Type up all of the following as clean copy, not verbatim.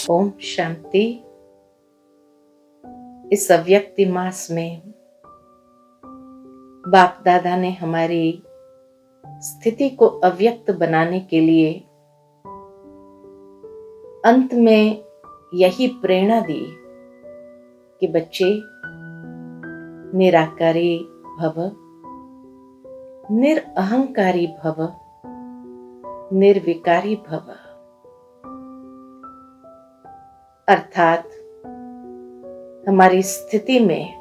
ओम शांति। इस अव्यक्ति मास में बाप दादा ने हमारी स्थिति को अव्यक्त बनाने के लिए अंत में यही प्रेरणा दी कि बच्चे निराकारी भव, निरअहंकारी भव, निर्विकारी भव। अर्थात हमारी स्थिति में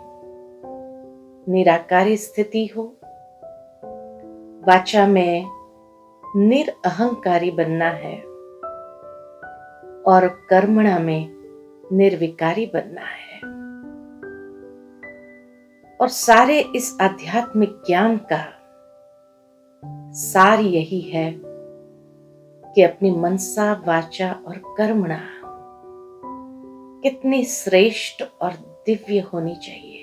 निराकारी स्थिति हो, वाचा में निरअहंकारी बनना है और कर्मणा में निर्विकारी बनना है। और सारे इस आध्यात्मिक ज्ञान का सार यही है कि अपनी मनसा, वाचा और कर्मणा कितनी श्रेष्ठ और दिव्य होनी चाहिए।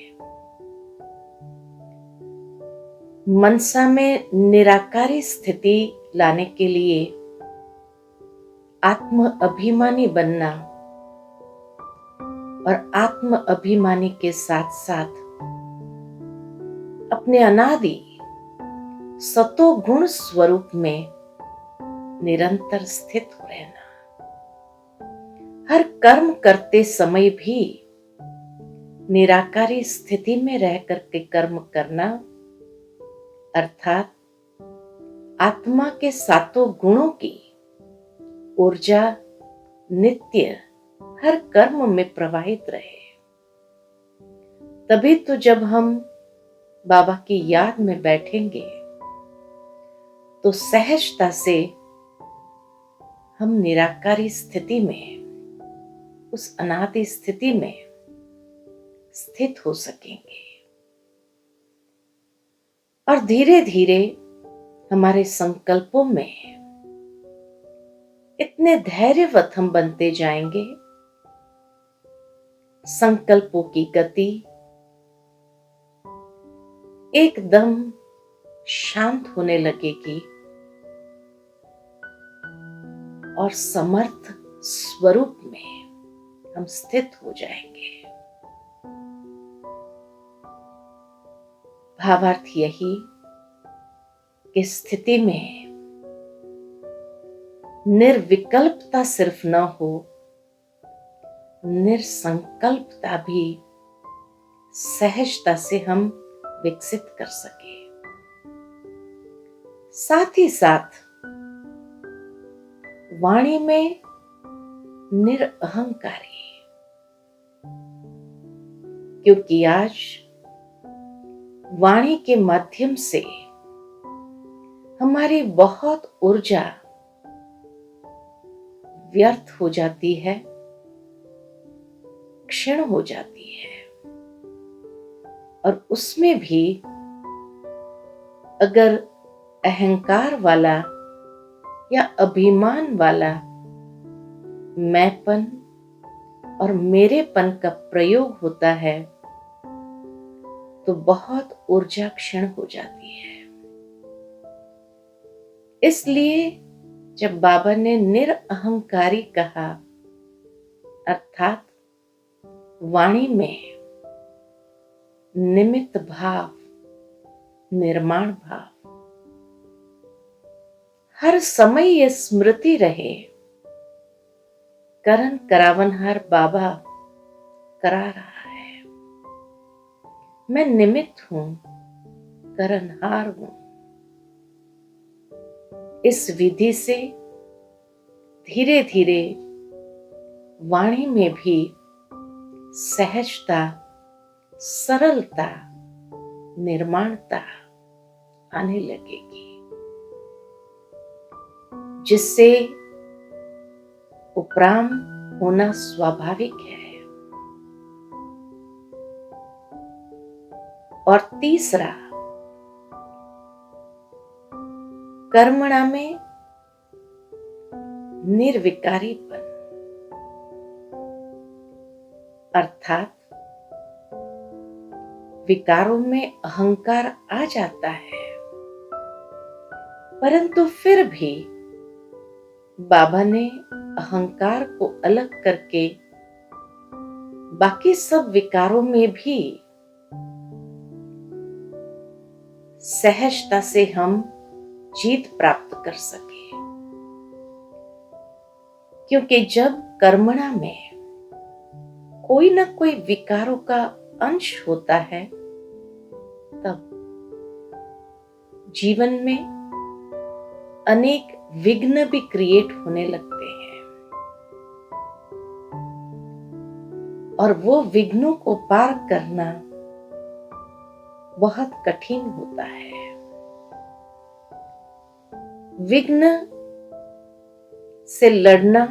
मनसा में निराकारी स्थिति लाने के लिए आत्म अभिमानी बनना और आत्म अभिमानी के साथ साथ अपने अनादि सतो गुण स्वरूप में निरंतर स्थित हो रहना। हर कर्म करते समय भी निराकारी स्थिति में रह करके कर्म करना, अर्थात आत्मा के सातों गुणों की ऊर्जा नित्य हर कर्म में प्रवाहित रहे। तभी तो जब हम बाबा की याद में बैठेंगे तो सहजता से हम निराकारी स्थिति में, उस अनादि स्थिति में स्थित हो सकेंगे। और धीरे धीरे हमारे संकल्पों में इतने धैर्यवत हम बनते जाएंगे, संकल्पों की गति एकदम शांत होने लगेगी और समर्थ स्वरूप में हम स्थित हो जाएंगे। भावार्थ यही कि स्थिति में निर्विकल्पता सिर्फ न हो, निरसंकल्पता भी सहजता से हम विकसित कर सके। साथ ही साथ वाणी में निरअहंकारी, क्योंकि आज वाणी के माध्यम से हमारी बहुत ऊर्जा व्यर्थ हो जाती है, क्षीण हो जाती है। और उसमें भी अगर अहंकार वाला या अभिमान वाला मैंपन और मेरेपन का प्रयोग होता है तो बहुत ऊर्जा क्षीण हो जाती है। इसलिए जब बाबा ने निरअहंकारी कहा, अर्थात वाणी में निमित्त भाव, निर्माण भाव, हर समय यह स्मृति रहे, करन करावनहार बाबा करा रहा है। मैं निमित्त हूं, करनहार हूं। इस विधि से धीरे धीरे वाणी में भी सहजता, सरलता, निर्माणता आने लगेगी, जिससे उपराम होना स्वाभाविक है। और तीसरा, कर्मणा में निर्विकारीपन, अर्थात विकारों में अहंकार आ जाता है, परंतु फिर भी बाबा ने अहंकार को अलग करके बाकी सब विकारों में भी सहजता से हम जीत प्राप्त कर सके। क्योंकि जब कर्मणा में कोई ना कोई विकारों का अंश होता है, तब जीवन में अनेक विघ्न भी क्रिएट होने लगते हैं और वो विघ्नों को पार करना बहुत कठिन होता है। विघ्न से लड़ना,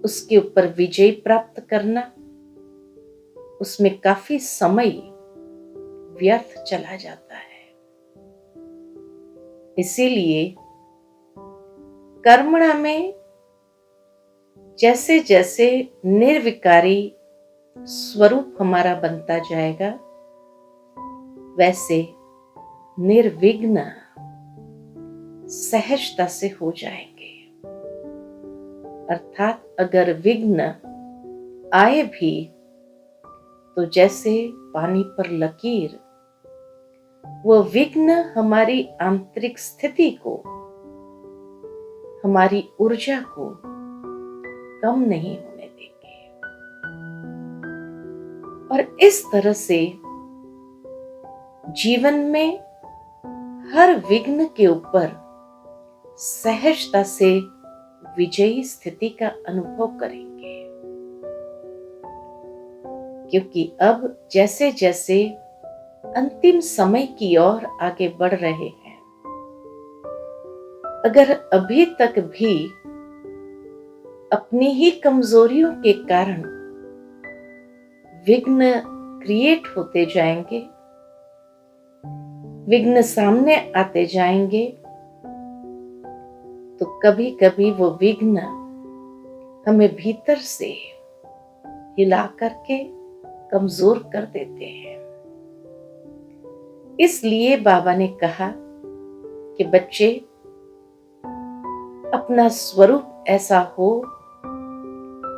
उसके ऊपर विजय प्राप्त करना, उसमें काफी समय व्यर्थ चला जाता है। इसीलिए कर्मणा में जैसे जैसे निर्विकारी स्वरूप हमारा बनता जाएगा, वैसे निर्विघ्न सहजता से हो जाएंगे। अर्थात अगर विघ्न आए भी तो जैसे पानी पर लकीर, वो विघ्न हमारी आंतरिक स्थिति को, हमारी ऊर्जा को कम नहीं होने देंगे। और इस तरह से जीवन में हर विघ्न के ऊपर सहजता से विजयी स्थिति का अनुभव करेंगे। क्योंकि अब जैसे जैसे अंतिम समय की ओर आगे बढ़ रहे हैं, अगर अभी तक भी अपनी ही कमजोरियों के कारण विघ्न क्रिएट होते जाएंगे, विघ्न सामने आते जाएंगे, तो कभी कभी वो विघ्न हमें भीतर से हिला करके कमजोर कर देते हैं। इसलिए बाबा ने कहा कि बच्चे, अपना स्वरूप ऐसा हो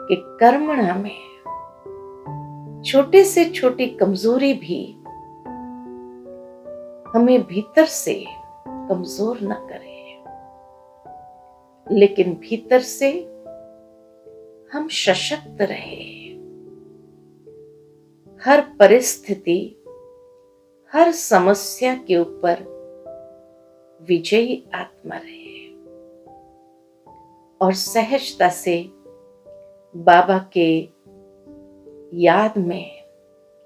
कि कर्मणा में छोटे से छोटी कमजोरी भी हमें भीतर से कमजोर न करे, लेकिन भीतर से हम सशक्त रहे। हर परिस्थिति, हर समस्या के ऊपर विजयी आत्मा रहे और सहजता से बाबा के याद में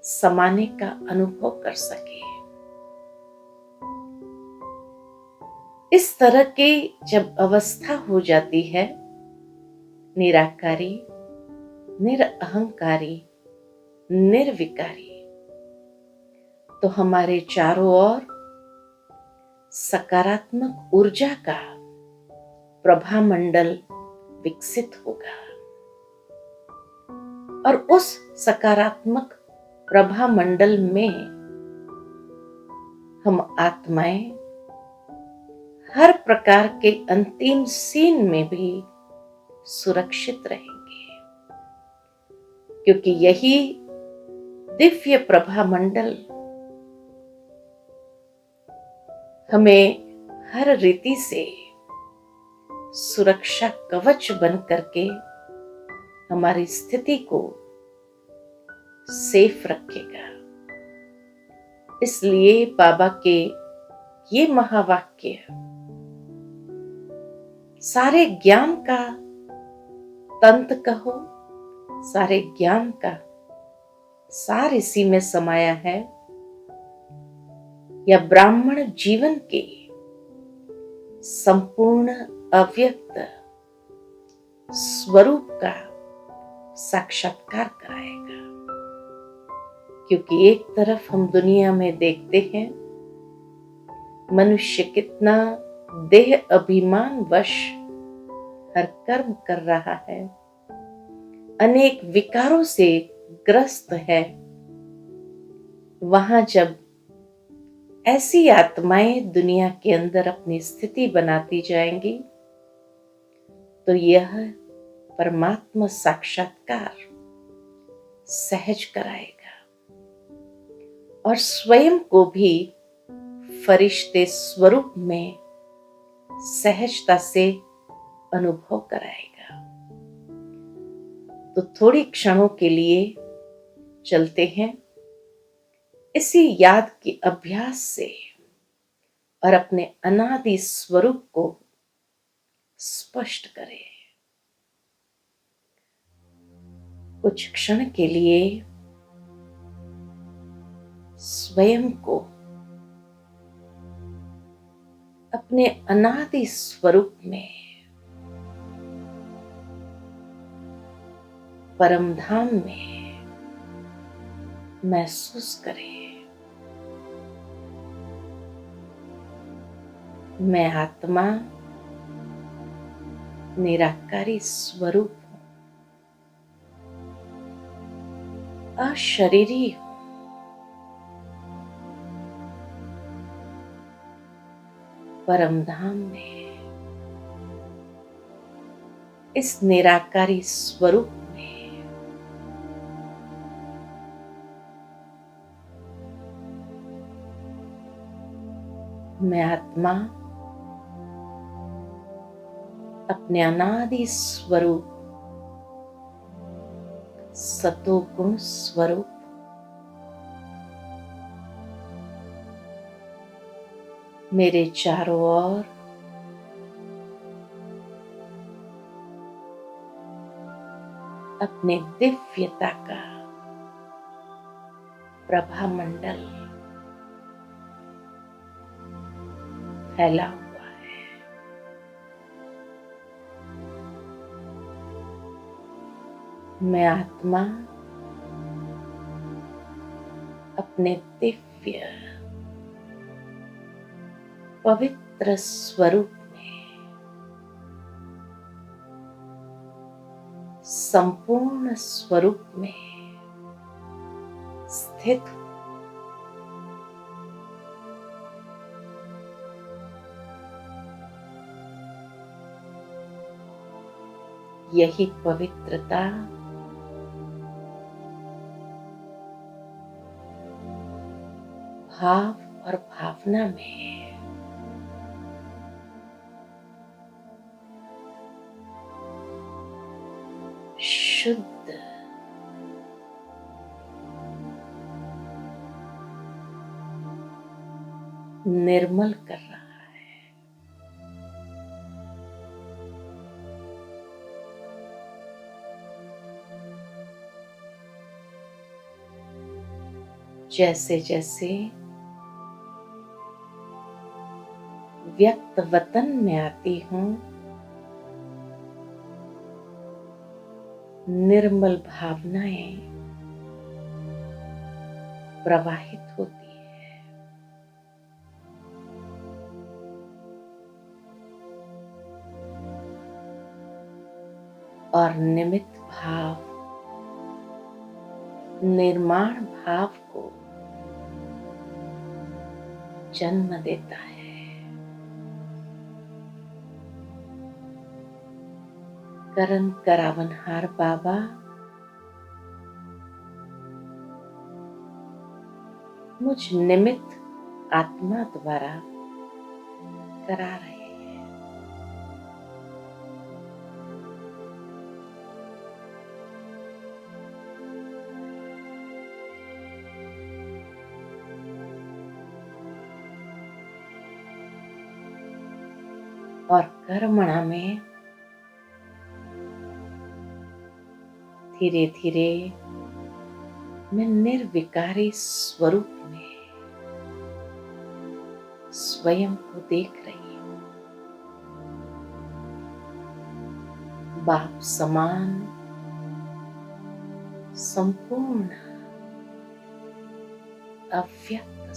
समाने का अनुभव कर सके। इस तरह की जब अवस्था हो जाती है, निराकारी, निरअहंकारी, निर्विकारी, तो हमारे चारों ओर सकारात्मक ऊर्जा का प्रभा मंडल विकसित होगा और उस सकारात्मक प्रभा मंडल में हम आत्माएं हर प्रकार के अंतिम सीन में भी सुरक्षित रहेंगे। क्योंकि यही दिव्य प्रभा मंडल हमें हर रीति से सुरक्षा कवच बन करके हमारी स्थिति को सेफ रखेगा। इसलिए बाबा के ये महावाक्य सारे ज्ञान का तंत कहो, सारे ज्ञान का सार इसी में समाया है, या ब्राह्मण जीवन के संपूर्ण अव्यक्त स्वरूप का साक्षात्कार कराएगा। क्योंकि एक तरफ हम दुनिया में देखते हैं मनुष्य कितना देह अभिमान वश हर कर्म कर रहा है, अनेक विकारों से ग्रस्त है। वहां जब ऐसी आत्माएं दुनिया के अंदर अपनी स्थिति बनाती जाएंगी, तो यह परमात्मा साक्षात्कार सहज कराएगा और स्वयं को भी फरिश्ते स्वरूप में सहजता से अनुभव कराएगा। तो थोड़ी क्षणों के लिए चलते हैं इसी याद के अभ्यास से और अपने अनादि स्वरूप को स्पष्ट करें। कुछ क्षण के लिए स्वयं को अपने अनादि स्वरूप में, परमधाम में महसूस करें। मैं आत्मा निराकारी स्वरूप हूं, अशरीरी हूं। परमधाम में इस निराकारी स्वरूप में मैं आत्मा अपने अनादि स्वरूप सतोगुण स्वरूप मेरे चारों ओर अपने दिव्यता का प्रभा मंडल फैला हुआ है। मैं आत्मा अपने दिव्य पवित्र स्वरूप में संपूर्ण स्वरूप में स्थित हूं। यही पवित्रता भाव और भावना में शुद्ध निर्मल कर रहा है। जैसे जैसे व्यक्त वतन में आती हूं, निर्मल भावनाएं प्रवाहित होती है। और निमित्त भाव, निर्माण भाव को जन्म देता है। करन करावनहार बाबा मुझ निमित्त आत्मा द्वारा करा रहे हैं। और कर्मणा में धीरे धीरे मैं निर्विकारी स्वरूप में स्वयं को देख रही हूं। बाप समान संपूर्ण अव्यक्त